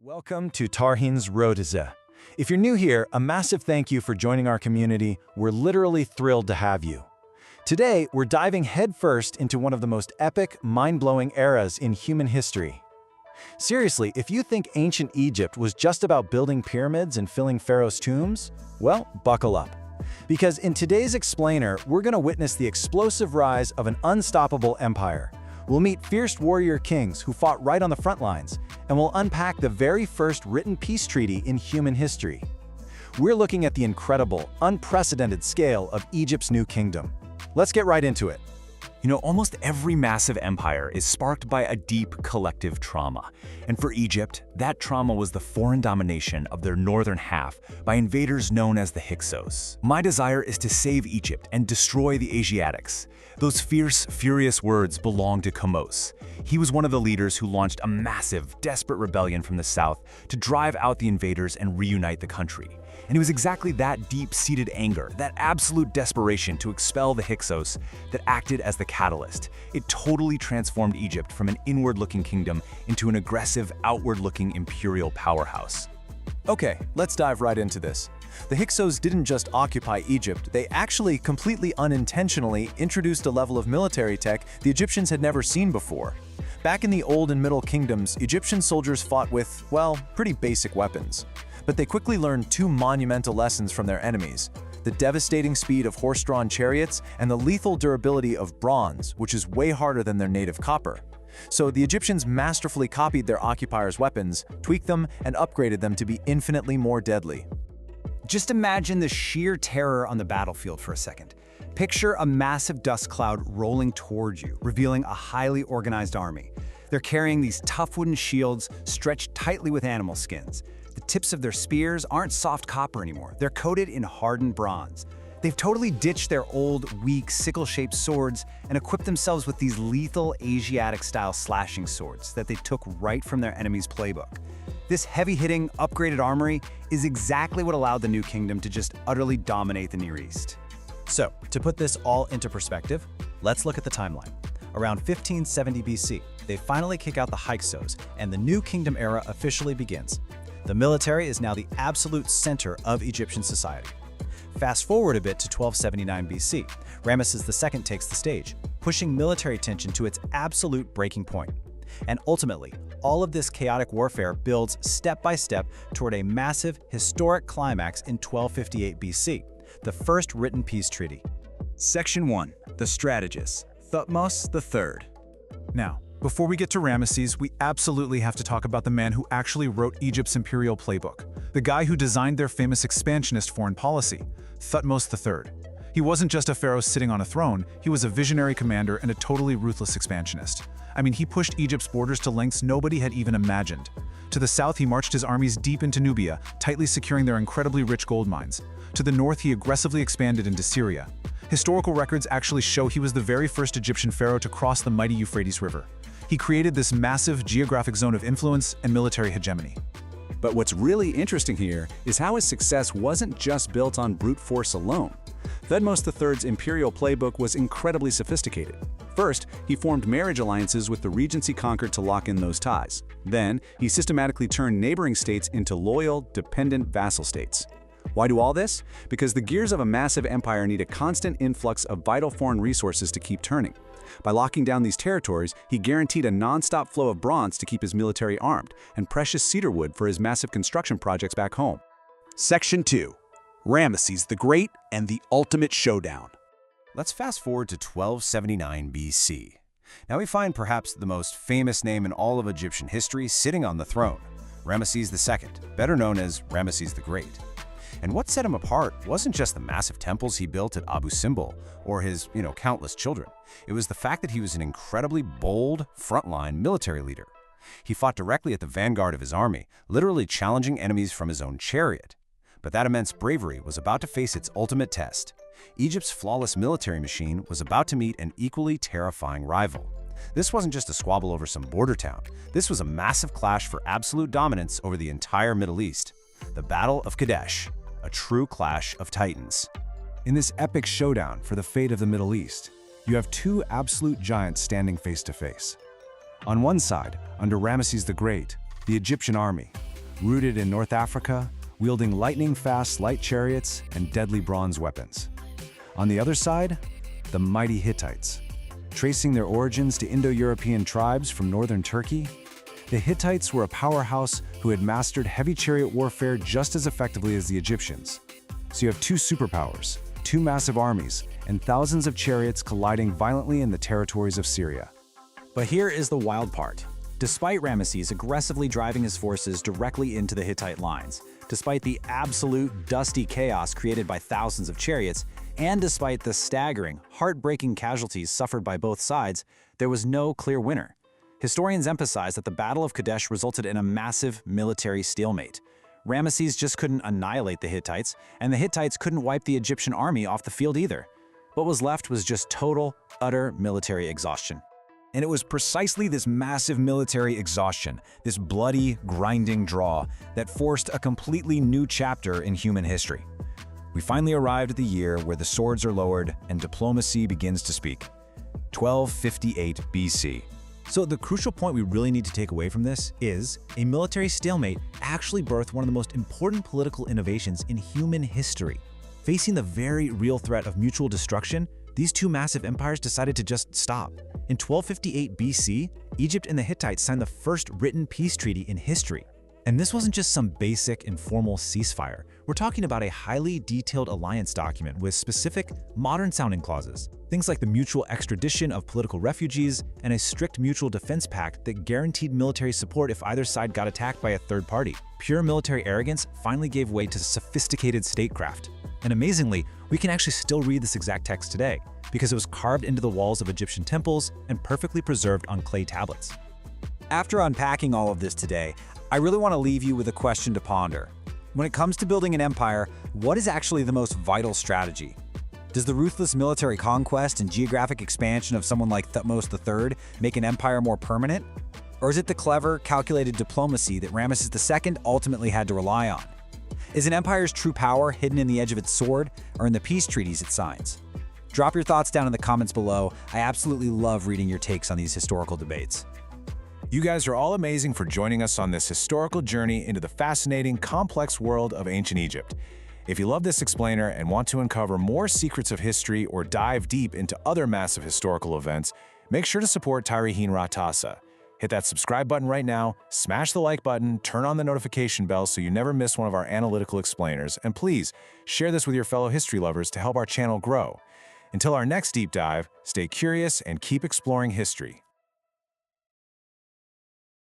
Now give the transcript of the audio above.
Welcome to Tarhin's Rodiza. If you're new here, a massive thank you for joining our community. We're literally thrilled to have you. Today, we're diving headfirst into one of the most epic, mind-blowing eras in human history. Seriously, if you think ancient Egypt was just about building pyramids and filling pharaohs' tombs, well, buckle up. Because in today's explainer, we're going to witness the explosive rise of an unstoppable empire. We'll meet fierce warrior kings who fought right on the front lines, and we'll unpack the very first written peace treaty in human history. We're looking at the incredible, unprecedented scale of Egypt's new kingdom. Let's get right into it. You know, almost every massive empire is sparked by a deep collective trauma. And for Egypt, that trauma was the foreign domination of their northern half by invaders known as the Hyksos. My desire is to save Egypt and destroy the Asiatics. Those fierce, furious words belong to Kamose. He was one of the leaders who launched a massive, desperate rebellion from the south to drive out the invaders and reunite the country. And it was exactly that deep-seated anger, that absolute desperation to expel the Hyksos, that acted as the catalyst. It totally transformed Egypt from an inward-looking kingdom into an aggressive, outward-looking imperial powerhouse. Okay, let's dive right into this. The Hyksos didn't just occupy Egypt, they actually completely unintentionally introduced a level of military tech the Egyptians had never seen before. Back in the Old and Middle Kingdoms, Egyptian soldiers fought with, well, pretty basic weapons. But they quickly learned two monumental lessons from their enemies: the devastating speed of horse-drawn chariots and the lethal durability of bronze, which is way harder than their native copper. So the Egyptians masterfully copied their occupiers' weapons, tweaked them, and upgraded them to be infinitely more deadly. Just imagine the sheer terror on the battlefield for a second. Picture a massive dust cloud rolling towards you, revealing a highly organized army. They're carrying these tough wooden shields stretched tightly with animal skins. The tips of their spears aren't soft copper anymore. They're coated in hardened bronze. They've totally ditched their old, weak, sickle-shaped swords and equipped themselves with these lethal Asiatic-style slashing swords that they took right from their enemy's playbook. This heavy-hitting, upgraded armory is exactly what allowed the New Kingdom to just utterly dominate the Near East. So, to put this all into perspective, let's look at the timeline. Around 1570 BC, they finally kick out the Hyksos, and the New Kingdom era officially begins. The military is now the absolute center of Egyptian society. Fast forward a bit to 1279 BC, Ramesses II takes the stage, pushing military tension to its absolute breaking point. And ultimately, all of this chaotic warfare builds step by step toward a massive, historic climax in 1258 BC, the first written peace treaty. Section 1. The Strategist, Thutmose III. Now, before we get to Ramesses, we absolutely have to talk about the man who actually wrote Egypt's imperial playbook, the guy who designed their famous expansionist foreign policy, Thutmose III. He wasn't just a pharaoh sitting on a throne, he was a visionary commander and a totally ruthless expansionist. I mean, he pushed Egypt's borders to lengths nobody had even imagined. To the south, he marched his armies deep into Nubia, tightly securing their incredibly rich gold mines. To the north, he aggressively expanded into Syria. Historical records actually show he was the very first Egyptian pharaoh to cross the mighty Euphrates River. He created this massive geographic zone of influence and military hegemony. But what's really interesting here is how his success wasn't just built on brute force alone. Thutmose III's imperial playbook was incredibly sophisticated. First, he formed marriage alliances with the regions he conquered to lock in those ties. Then, he systematically turned neighboring states into loyal, dependent vassal states. Why do all this? Because the gears of a massive empire need a constant influx of vital foreign resources to keep turning. By locking down these territories, he guaranteed a non-stop flow of bronze to keep his military armed, and precious cedar wood for his massive construction projects back home. Section 2. Ramesses the Great and the Ultimate Showdown. Let's fast forward to 1279 BC. Now we find perhaps the most famous name in all of Egyptian history sitting on the throne, Ramesses II, better known as Ramesses the Great. And what set him apart wasn't just the massive temples he built at Abu Simbel or his, countless children. It was the fact that he was an incredibly bold, frontline military leader. He fought directly at the vanguard of his army, literally challenging enemies from his own chariot. But that immense bravery was about to face its ultimate test. Egypt's flawless military machine was about to meet an equally terrifying rival. This wasn't just a squabble over some border town. This was a massive clash for absolute dominance over the entire Middle East. The Battle of Kadesh, a true clash of titans. In this epic showdown for the fate of the Middle East, you have two absolute giants standing face to face. On one side, under Ramesses the Great, the Egyptian army, rooted in North Africa, wielding lightning-fast light chariots and deadly bronze weapons. On the other side, the mighty Hittites. Tracing their origins to Indo-European tribes from northern Turkey, the Hittites were a powerhouse who had mastered heavy chariot warfare just as effectively as the Egyptians. So you have two superpowers, two massive armies, and thousands of chariots colliding violently in the territories of Syria. But here is the wild part. Despite Ramesses aggressively driving his forces directly into the Hittite lines, despite the absolute dusty chaos created by thousands of chariots, and despite the staggering, heartbreaking casualties suffered by both sides, there was no clear winner. Historians emphasize that the Battle of Kadesh resulted in a massive military stalemate. Ramesses just couldn't annihilate the Hittites, and the Hittites couldn't wipe the Egyptian army off the field either. What was left was just total, utter military exhaustion. And it was precisely this massive military exhaustion, this bloody, grinding draw, that forced a completely new chapter in human history. We finally arrived at the year where the swords are lowered and diplomacy begins to speak. 1258 BC. So the crucial point we really need to take away from this is a military stalemate actually birthed one of the most important political innovations in human history. Facing the very real threat of mutual destruction, these two massive empires decided to just stop. In 1258 BC, Egypt and the Hittites signed the first written peace treaty in history. And this wasn't just some basic, informal ceasefire. We're talking about a highly detailed alliance document with specific, modern-sounding clauses. Things like the mutual extradition of political refugees and a strict mutual defense pact that guaranteed military support if either side got attacked by a third party. Pure military arrogance finally gave way to sophisticated statecraft. And amazingly, we can actually still read this exact text today, because it was carved into the walls of Egyptian temples and perfectly preserved on clay tablets. After unpacking all of this today, I really want to leave you with a question to ponder. When it comes to building an empire, what is actually the most vital strategy? Does the ruthless military conquest and geographic expansion of someone like Thutmose III make an empire more permanent? Or is it the clever, calculated diplomacy that Ramesses II ultimately had to rely on? Is an empire's true power hidden in the edge of its sword or in the peace treaties it signs? Drop your thoughts down in the comments below. I absolutely love reading your takes on these historical debates. You guys are all amazing for joining us on this historical journey into the fascinating, complex world of ancient Egypt. If you love this explainer and want to uncover more secrets of history or dive deep into other massive historical events, make sure to support Tarihin Ratasa. Hit that subscribe button right now, smash the like button, turn on the notification bell so you never miss one of our analytical explainers, and please share this with your fellow history lovers to help our channel grow. Until our next deep dive, stay curious and keep exploring history.